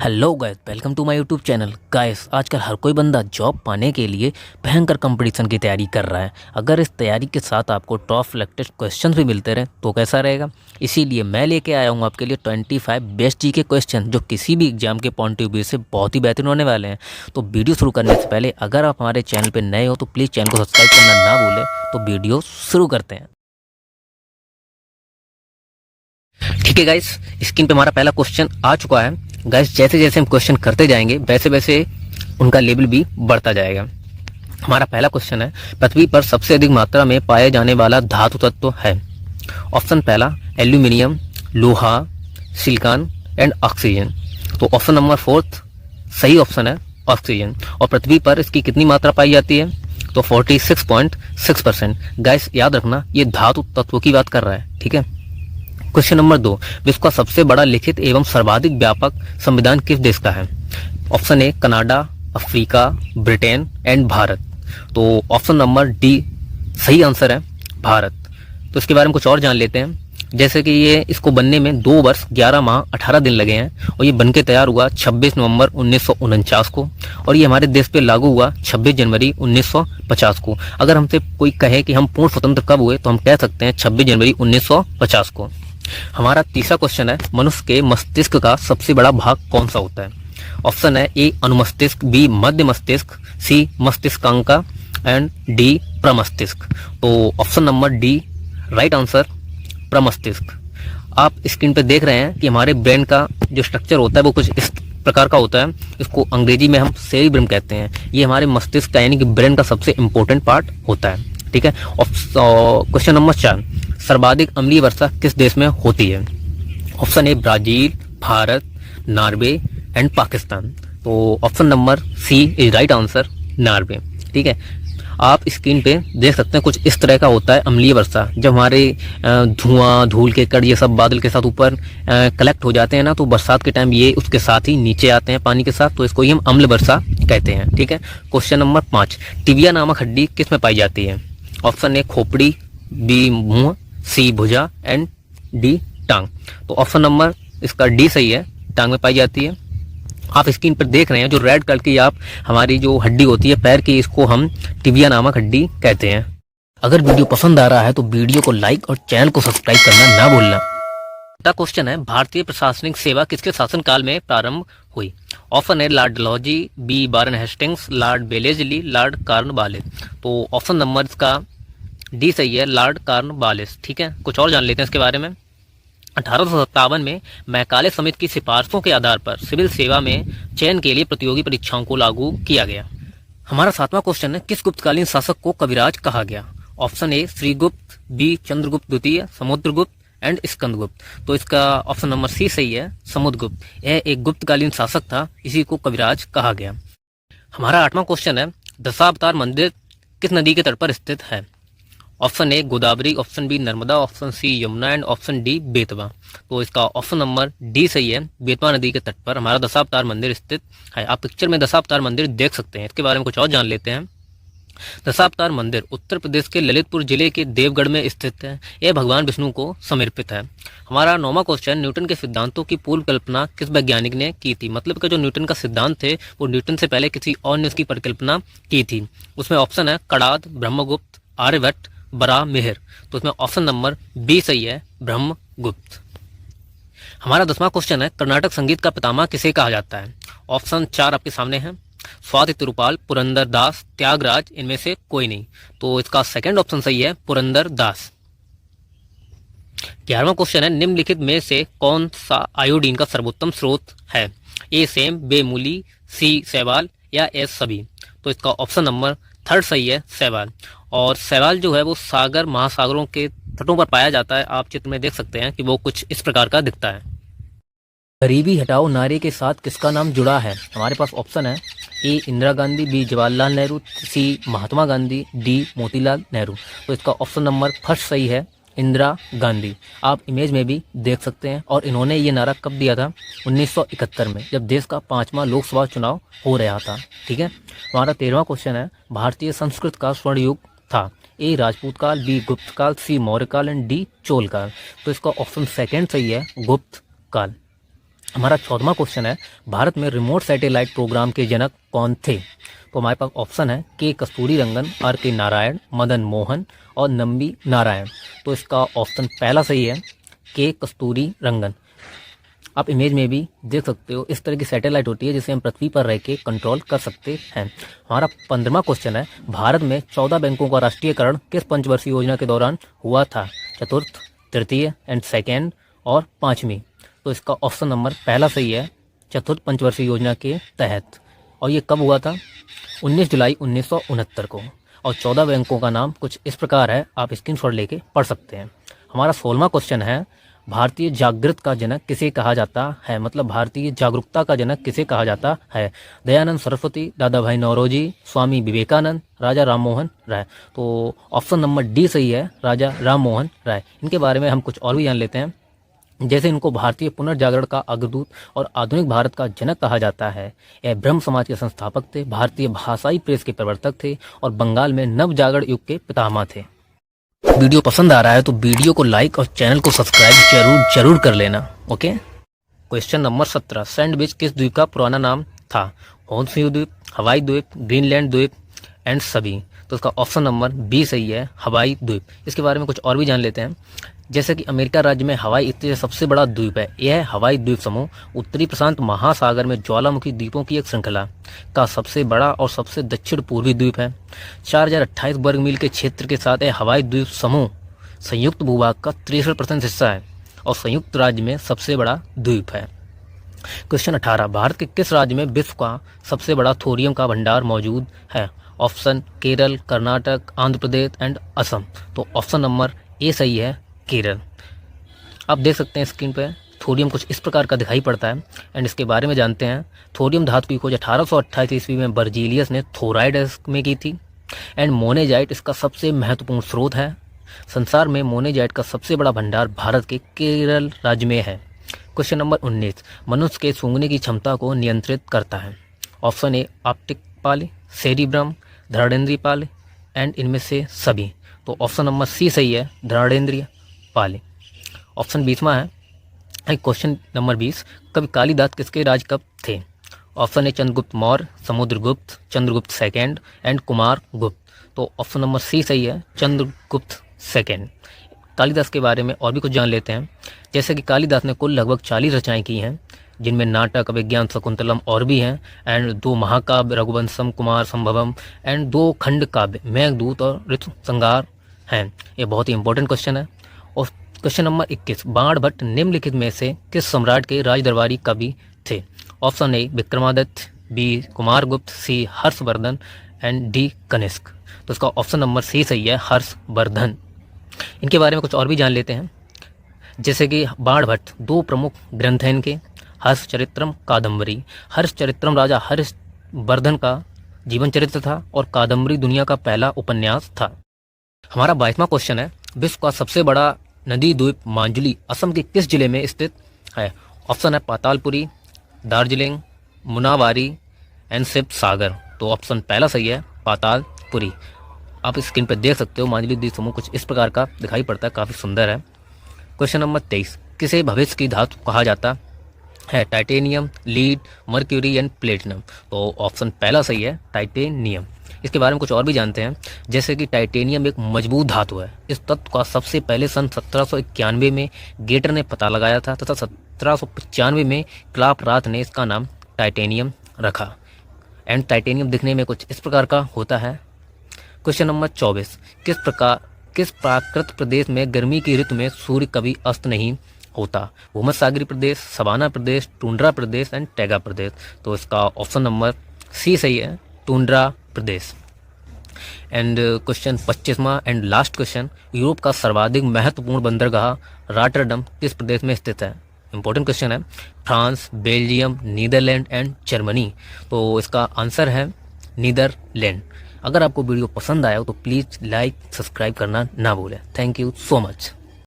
Hello guys, welcome to my YouTube channel. Guys, आजकल हर कोई बंदा जॉब पाने के लिए भयंकर कंपटीशन की तैयारी कर रहा है। अगर इस तैयारी के साथ आपको टॉप सिलेक्टेड क्वेश्चंस भी मिलते रहे तो कैसा रहेगा। इसीलिए मैं लेके आया हूँ आपके लिए 25 बेस्ट जी के क्वेश्चन जो किसी भी एग्जाम के पॉइंट ऑफ व्यू से बहुत ही बेहतरीन होने वाले हैं। तो वीडियो शुरू करने से पहले अगर आप हमारे चैनल पर नए हो तो प्लीज़ चैनल को सब्सक्राइब करना ना भूलें। तो वीडियो शुरू करते हैं। ठीक है गाइस, स्क्रीन पे हमारा पहला क्वेश्चन आ चुका है। गाइस, जैसे जैसे हम क्वेश्चन करते जाएंगे वैसे वैसे उनका लेवल भी बढ़ता जाएगा। हमारा पहला क्वेश्चन है, पृथ्वी पर सबसे अधिक मात्रा में पाए जाने वाला धातु तत्व है। ऑप्शन पहला एल्यूमिनियम, लोहा, सिलिकॉन एंड ऑक्सीजन। तो ऑप्शन नंबर 4 सही ऑप्शन है ऑक्सीजन। और पृथ्वी पर इसकी कितनी मात्रा पाई जाती है? तो 46.6%। गाइस, याद रखना ये धातु तत्व की बात कर रहा है, ठीक है। क्वेश्चन नंबर 2, विश्व का सबसे बड़ा लिखित एवं सर्वाधिक व्यापक संविधान किस देश का है? Option A Canada, Africa, Britain and Bharat. तो ऑप्शन नंबर डी सही आंसर है भारत। तो इसके बारे में कुछ और जान लेते हैं। जैसे कि ये इसको बनने में 2 वर्ष 11 माह 18 दिन लगे हैं और ये बनके तैयार हुआ 26 नवंबर 1949 को और ये हमारे देश पे लागू हुआ 26 जनवरी 1950 को। अगर हमसे कोई कहे कि हम पूर्ण स्वतंत्र कब हुए तो हम कह सकते हैं 26 जनवरी 1950 को। हमारा तीसरा क्वेश्चन है, मनुष्य के मस्तिष्क का सबसे बड़ा भाग कौन सा होता है? ऑप्शन है ए अनुमस्तिष्क, बी मध्य मस्तिष्क, सी मस्तिष्कांका एंड डी प्रमस्तिष्क। तो option number D right answer प्रमस्तिष्क। आप स्क्रीन पे देख रहे हैं कि हमारे ब्रेन का जो स्ट्रक्चर होता है वो कुछ इस प्रकार का होता है। इसको अंग्रेजी में हम सेरिब्रम कहते हैं। ये हमारे मस्तिष्क का यानी कि ब्रेन का सबसे इंपॉर्टेंट पार्ट होता है, ठीक है। क्वेश्चन नंबर 4, सर्वाधिक अम्लीय वर्षा किस देश में होती है? Option A Brazil, Bharat, Norway and Pakistan. तो option number C is right answer Norway, ठीक है। आप स्क्रीन पे देख सकते हैं कुछ इस तरह का होता है अम्लीय वर्षा। जब हमारे धुआं, धूल के कण ये सब बादल के साथ ऊपर कलेक्ट हो जाते हैं ना, तो बरसात के टाइम ये उसके साथ ही नीचे आते हैं पानी के साथ, तो इसको ही हम अम्ल वर्षा कहते हैं, ठीक है। क्वेश्चन नंबर 5, टिबिया नामक हड्डी किस में पाई जाती है? ऑप्शन ए खोपड़ी, बी मुंह, सी भुजा एंड डी टांग। तो ऑप्शन नंबर इसका डी सही है, टांग में पाई जाती है। आप स्क्रीन पर देख रहे हैं जो रेड कलर की आप हमारी जो हड्डी होती है पैर की, इसको हम टिबिया नामक हड्डी कहते हैं। अगर वीडियो पसंद आ रहा है तो वीडियो को लाइक और चैनल को सब्सक्राइब करना ना भूलना। अगला क्वेश्चन है, भारतीय प्रशासनिक सेवा किसके शासनकाल में प्रारंभ हुई? Option A Lord Dalhousie, B Warren Hastings, Lord Wellesley, Lord Cornwallis. तो ऑप्शन नंबर इसका डी सही है, लॉर्ड कॉर्नवालिस, ठीक है। कुछ और जान लेते हैं इसके बारे में। 1857 में मैकाले समिति की सिफारिशों के आधार पर सिविल सेवा में चयन के लिए प्रतियोगी परीक्षाओं को लागू किया गया। हमारा 7वां क्वेश्चन है, किस गुप्तकालीन शासक को कविराज कहा गया? Option A Srigupta, B Chandragupta द्वितीय, समुद्रगुप्त एंड स्कंदगुप्त। तो इसका ऑप्शन नंबर सी सही है, समुद्रगुप्त। यह एक गुप्तकालीन शासक था, इसी को कविराज कहा गया। हमारा 8वां क्वेश्चन है, दशावतार मंदिर किस नदी के तट पर स्थित है? Option A Godavari, option B Narmada, option C Yamuna and option D Betwa. तो इसका ऑप्शन नंबर डी सही है, बेतवा नदी के तट पर हमारा दशावतार मंदिर स्थित है। आप पिक्चर में दशावतार मंदिर देख सकते हैं। इसके बारे में कुछ और जान लेते हैं। दशावतार मंदिर उत्तर प्रदेश के ललितपुर जिले के देवगढ़ में स्थित है। यह भगवान विष्णु को समर्पित है। हमारा 9वां क्वेश्चन, न्यूटन के सिद्धांतों की पूर्व कल्पना किस वैज्ञानिक ने की थी? मतलब कि जो न्यूटन का सिद्धांत थे वो न्यूटन से पहले किसी और ने उसकी परिकल्पना की थी। उसमें ऑप्शन है कणाद, ब्रह्मगुप्त, आर्यभट्ट, बरा मेहर। तो इसमें ऑप्शन नंबर बी सही है, ब्रह्मगुप्त। हमारा 10वां क्वेश्चन है, कर्नाटक संगीत का पितामह किसे कहा जाता है? ऑप्शन 4 आपके सामने है, स्वाति तिरुपाल, पुरंदर दास, त्यागराज, इनमें से कोई नहीं। तो इसका सेकंड ऑप्शन सही है, पुरंदर दास। 11वां क्वेश्चन है, निम्नलिखित में से कौन सा आयोडीन का सर्वोत्तम स्रोत है? ए सेम, बे मूली, सी शैवाल या एस सभी। तो इसका ऑप्शन नंबर 3 सही है, शैवाल। और शैवाल जो है वो सागर महासागरों के तटों पर पाया जाता है। आप चित्र में देख सकते हैं कि वो कुछ इस प्रकार का दिखता है। गरीबी हटाओ नारे के साथ किसका नाम जुड़ा है? हमारे पास ऑप्शन है ए इंदिरा गांधी, बी जवाहरलाल नेहरू, सी महात्मा गांधी, डी मोतीलाल नेहरू। तो इसका ऑप्शन नंबर 1 सही है, इंदिरा गांधी। आप इमेज में भी देख सकते हैं। और इन्होंने ये नारा कब दिया था? 1971 में, जब देश का 5वां लोकसभा चुनाव हो रहा था, ठीक है। हमारा 13वां क्वेश्चन है, भारतीय संस्कृत का स्वर्ण युग था? ए राजपूत काल, बी गुप्त काल, सी मौर्य काल एंड डी चोल काल। तो इसका ऑप्शन सेकंड सही है, गुप्त काल। हमारा 14वां क्वेश्चन है, भारत में रिमोट सैटेलाइट प्रोग्राम के जनक कौन थे? तो हमारे पास ऑप्शन है के कस्तूरी रंगन, आर के नारायण, मदन मोहन और नंबी नारायण। तो इसका ऑप्शन पहला सही है, के कस्तूरी रंगन। आप इमेज में भी देख सकते हो, इस तरह की सैटेलाइट होती है जिसे हम पृथ्वी पर रह के कंट्रोल कर सकते हैं। हमारा 15वां क्वेश्चन है, भारत में 14 बैंकों का राष्ट्रीयकरण किस पंचवर्षीय योजना के दौरान हुआ था? चतुर्थ, तृतीय एंड सेकेंड और पांचवी। तो इसका ऑप्शन नंबर पहला सही है, चतुर्थ पंचवर्षीय योजना के तहत। और ये कब हुआ था? 19 जुलाई 1969 को। और 14 बैंकों का नाम कुछ इस प्रकार है, आप स्क्रीनशॉट लेके पढ़ सकते हैं। हमारा 16वां क्वेश्चन है, भारतीय जागृत का जनक किसे कहा जाता है? मतलब भारतीय जागरूकता का जनक किसे कहा जाता है? दयानंद सरस्वती, दादा भाई नौरोजी, स्वामी विवेकानंद, राजा राममोहन राय। तो ऑप्शन नंबर डी सही है, राजा राममोहन राय। इनके बारे में हम कुछ और भी जान लेते हैं। जैसे इनको भारतीय पुनर्जागरण का अग्रदूत और आधुनिक भारत का जनक कहा जाता है। यह ब्रह्म समाज के संस्थापक थे, भारतीय भाषाई प्रेस के प्रवर्तक थे और बंगाल में नव जागरण युग के पितामह थे। वीडियो पसंद आ रहा है तो वीडियो को लाइक और चैनल को सब्सक्राइब जरूर कर लेना। ओके। क्वेश्चन नंबर 17, सैंडविच किस द्वीप का पुराना नाम था? होन्शु द्वीप, हवाई द्वीप, ग्रीनलैंड द्वीप एंड सभी। तो इसका ऑप्शन नंबर बी सही है, हवाई द्वीप। इसके बारे में कुछ और भी जान लेते हैं। जैसे कि अमेरिका राज्य में हवाई इससे सबसे बड़ा द्वीप है। यह हवाई द्वीप समूह उत्तरी प्रशांत महासागर में ज्वालामुखी द्वीपों की एक श्रृंखला का सबसे बड़ा और सबसे दक्षिण पूर्वी द्वीप है। 4028 वर्ग मील के क्षेत्र के साथ यह हवाई द्वीप समूह संयुक्त भूभाग का 63% हिस्सा है और संयुक्त राज्य में सबसे बड़ा द्वीप है। क्वेश्चन 18, भारत के किस राज्य में विश्व का सबसे बड़ा थोरियम का भंडार मौजूद है? Option Kerala, Karnataka, Andhra Pradesh and Assam. तो ऑप्शन नंबर ए सही है, केरल। आप देख सकते हैं स्क्रीन पे थोरियम कुछ इस प्रकार का दिखाई पड़ता है एंड इसके बारे में जानते हैं। थोरियम धातु की खोज 1828 ईस्वी में बर्जीलियस ने थोराइड में की थी एंड मोनेजाइट इसका सबसे महत्वपूर्ण स्रोत है। संसार में मोनेजाइट का सबसे बड़ा भंडार भारत के केरल राज्य में है। क्वेश्चन नंबर 19, मनुष्य के सूंघने की क्षमता को नियंत्रित करता है? ऑप्शन ए ऑप्टिक पाले, सेरिब्रम, धृढ़ेंद्रिय पाले एंड इनमें से सभी। तो ऑप्शन नंबर सी सही है, धृढ़ेंद्रिय पाले। ऑप्शन 20वां है, क्वेश्चन नंबर 20, कवि कालिदास किसके राज कब थे? Option A Chandragupta Maurya, Samudragupta, Chandragupta second and Kumar गुप्त। तो ऑप्शन नंबर सी सही है, चंद्रगुप्त सेकेंड। कालिदास के बारे में और भी कुछ जान लेते हैं। जैसे कि कालिदास ने कुल लगभग 40 रचनाएं की हैं, जिनमें नाटक, अभिज्ञान, शकुंतलम और भी हैं एंड 2 महाकाव्य रघुवंशम, कुमार संभवम एंड 2 खंड काव्य मेघदूत और ऋतु संहार हैं। ये बहुत ही इंपॉर्टेंट क्वेश्चन है। और क्वेश्चन नंबर 21, बाणभट्ट निम्नलिखित में से किस सम्राट के राजदरबारी कवि थे? Option A Vikramaditya, B Kumaragupta, C Harshavardhan and D Kanishka. तो इसका ऑप्शन नंबर सी सही है, हर्षवर्धन। इनके बारे में कुछ और भी जान लेते हैं। जैसे कि बाणभट्ट 2 प्रमुख ग्रंथ हैं इनके, हर्षचरित्रम, कादम्बरी। हर्षचरित्रम राजा हर्षवर्धन का जीवन चरित्र था और कादम्बरी दुनिया का पहला उपन्यास था। हमारा 22वां क्वेश्चन है, विश्व का सबसे बड़ा नदी द्वीप मांजुली असम के किस जिले में स्थित है? ऑप्शन है पातालपुरी, दार्जिलिंग, मुनावारी एंड शिवसागर। तो ऑप्शन पहला सही है, पातालपुरी। आप स्क्रीन पर देख सकते हो मांजुली द्वीप समूह कुछ इस प्रकार का दिखाई पड़ता है, काफ़ी सुंदर है। क्वेश्चन नंबर 23, किसे भविष्य की धातु कहा जाता है? Titanium, lead, mercury and platinum. तो ऑप्शन पहला सही है, टाइटेनियम। इसके बारे में कुछ और भी जानते हैं। जैसे कि टाइटेनियम एक मजबूत धातु है। इस तत्व का सबसे पहले सन 1791 में गेटर ने पता लगाया था तथा 1795 में क्लार्क राथ ने इसका नाम टाइटेनियम रखा। एंड टाइटेनियम दिखने में कुछ इस प्रकार का होता है। क्वेश्चन नंबर 24, किस प्राकृत प्रदेश में गर्मी की ऋतु में सूर्य कभी अस्त नहीं होता? भूमध्यसागरीय प्रदेश, सवाना प्रदेश, टुंड्रा प्रदेश एंड टैगा प्रदेश। तो इसका ऑप्शन नंबर सी सही है, टुंड्रा प्रदेश। एंड क्वेश्चन 25वां एंड लास्ट क्वेश्चन, यूरोप का सर्वाधिक महत्वपूर्ण बंदरगाह रॉटरडम किस प्रदेश में स्थित है? इंपॉर्टेंट क्वेश्चन है। France, Belgium, Netherlands and Germany. तो इसका आंसर है नीदरलैंड। अगर आपको वीडियो पसंद आया हो तो प्लीज़ लाइक, सब्सक्राइब करना ना भूलें। Thank you so much.